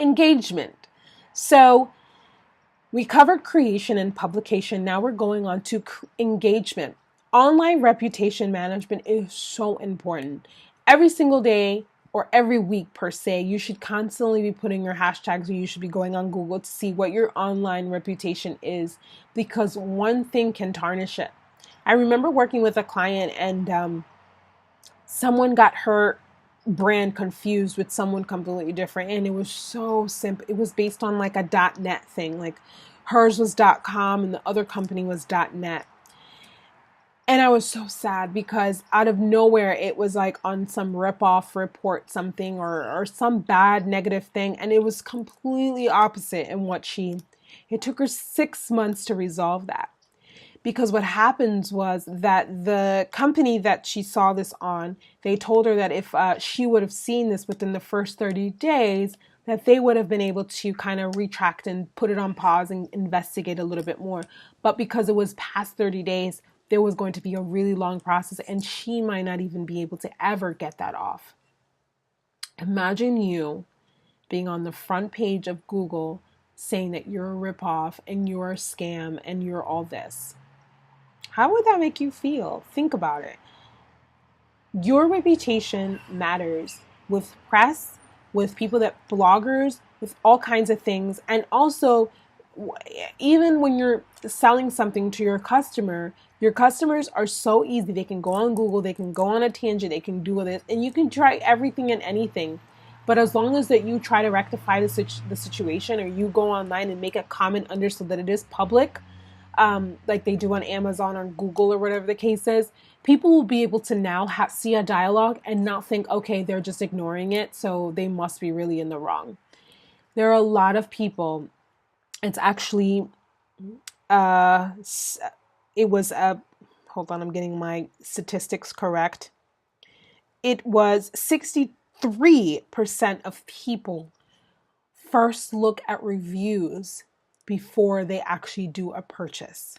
engagement. So we covered creation and publication. Now we're going on to engagement. Online reputation management is so important. Every single day or every week per se, you should constantly be putting your hashtags, or you should be going on Google to see what your online reputation is, because one thing can tarnish it. I remember working with a client, and someone got her brand confused with someone completely different, and it was so simple. It was based on like a .net thing, like hers was .com and the other company was .net. And I was so sad because out of nowhere, it was like on some ripoff report something, or some bad negative thing. And it was completely opposite in what it took her 6 months to resolve that. Because what happens was that the company that she saw this on, they told her that if she would have seen this within the first 30 days, that they would have been able to kind of retract and put it on pause and investigate a little bit more. But because it was past 30 days, there was going to be a really long process, and she might not even be able to ever get that off. Imagine you being on the front page of Google saying that you're a ripoff and you're a scam and you're all this. How would that make you feel? Think about it. Your reputation matters with press, with people bloggers, with all kinds of things. And also, even when you're selling something to your customers are so easy. They can go on Google, they can go on a tangent, they can do this, and you can try everything and anything. But as long as that you try to rectify the situation, or you go online and make a comment under so that it is public, like they do on Amazon or Google or whatever the case is, people will be able to now see a dialogue and not think, okay, they're just ignoring it, so they must be really in the wrong. There are a lot of people. It's actually, it was hold on, I'm getting my statistics correct. It was 63% of people first look at reviews before they actually do a purchase.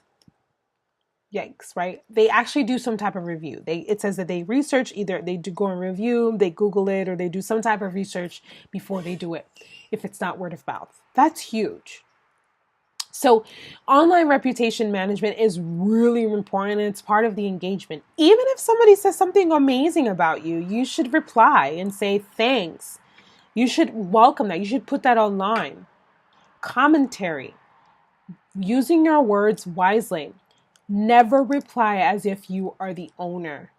Yikes, right? They actually do some type of review. It says that they research, either they do go and review, they Google it, or they do some type of research before they do it, if it's not word of mouth. That's huge. So online reputation management is really important, and it's part of the engagement. Even if somebody says something amazing about you, you should reply and say thanks. You should welcome that. You should put that online. Commentary. Using your words wisely. Never reply as if you are the owner.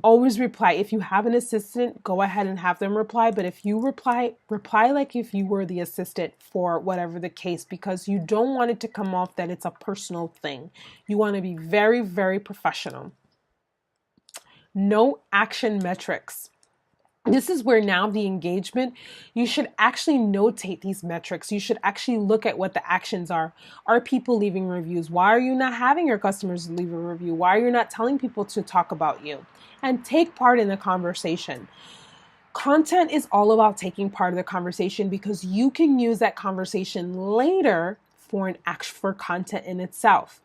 Always reply. If you have an assistant, go ahead and have them reply. But if you reply like if you were the assistant for whatever the case, because you don't want it to come off that it's a personal thing. You want to be very, very professional. No action metrics. This is where now the engagement, you should actually notate these metrics. You should actually look at what the actions are. Are people leaving reviews? Why are you not having your customers leave a review? Why are you not telling people to talk about you? And take part in the conversation. Content is all about taking part of the conversation, because you can use that conversation later for content in itself.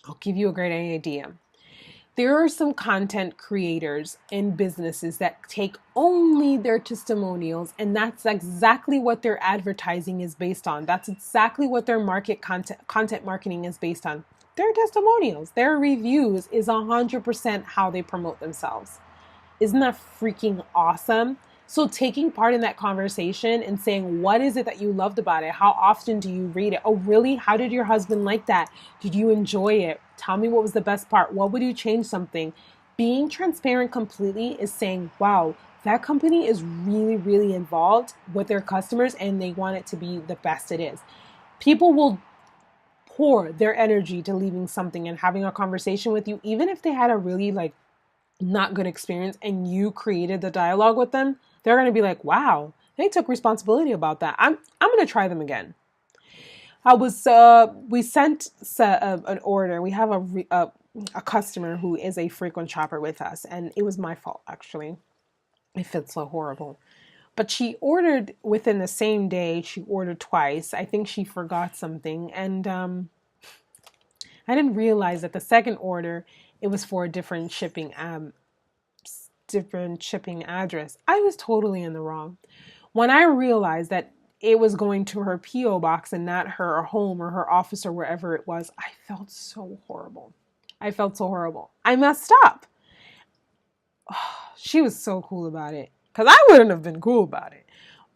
I'll give you a great idea. There are some content creators and businesses that take only their testimonials, and that's exactly what their advertising is based on. That's exactly what their content marketing is based on. Their testimonials, their reviews is 100% how they promote themselves. Isn't that freaking awesome? So taking part in that conversation and saying, what is it that you loved about it? How often do you read it? Oh, really? How did your husband like that? Did you enjoy it? Tell me what was the best part. What would you change something? Being transparent completely is saying, wow, that company is really, really involved with their customers and they want it to be the best it is. People will pour their energy to leaving something and having a conversation with you, even if they had a really not good experience and you created the dialogue with them. They're going to be like, wow, they took responsibility about that. I'm going to try them again. We sent an order. We have a customer who is a frequent shopper with us, and it was my fault, actually. It felt so horrible. But she ordered within the same day. She ordered twice. I think she forgot something. And I didn't realize that the second order, it was for a different shipping address. I was totally in the wrong. When I realized that it was going to her PO box and not her home or her office or wherever it was, I felt so horrible. I felt so horrible. I messed up. Oh, she was so cool about it, because I wouldn't have been cool about it.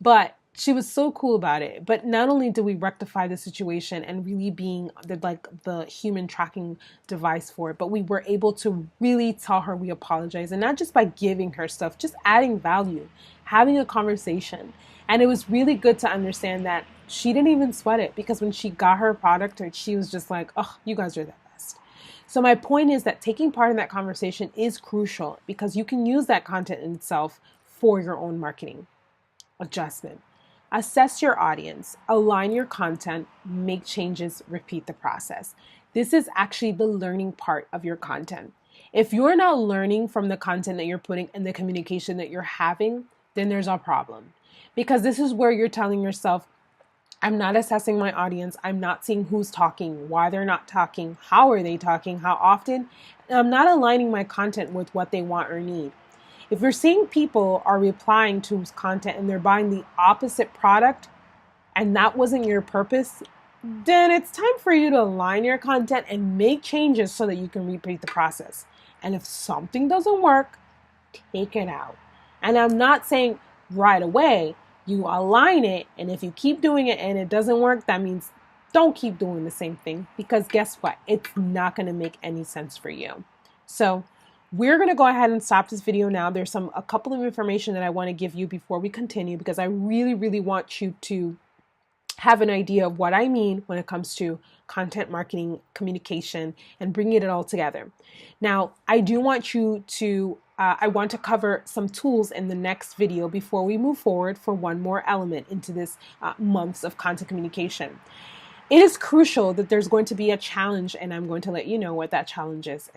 But she was so cool about it. But not only did we rectify the situation and really being the human tracking device for it, but we were able to really tell her we apologize, and not just by giving her stuff, just adding value, having a conversation. And it was really good to understand that she didn't even sweat it, because when she got her product, she was just like, oh, you guys are the best. So my point is that taking part in that conversation is crucial, because you can use that content in itself for your own marketing adjustment. Assess your audience, align your content, make changes, repeat the process. This is actually the learning part of your content. If you're not learning from the content that you're putting and the communication that you're having, then there's a problem. Because this is where you're telling yourself, I'm not assessing my audience. I'm not seeing who's talking, why they're not talking, how are they talking, how often. And I'm not aligning my content with what they want or need. If you're seeing people are replying to content and they're buying the opposite product, and that wasn't your purpose, then it's time for you to align your content and make changes so that you can repeat the process. And if something doesn't work, take it out. And I'm not saying right away. You align it, and if you keep doing it and it doesn't work, that means don't keep doing the same thing, because guess what? It's not going to make any sense for you. So we're going to go ahead and stop this video now. There's a couple of information that I want to give you before we continue, because I really, really want you to have an idea of what I mean when it comes to content marketing, communication, and bringing it all together. Now, I do want you to I want to cover some tools in the next video before we move forward for one more element into this months of content communication. It is crucial that there's going to be a challenge, and I'm going to let you know what that challenge is. And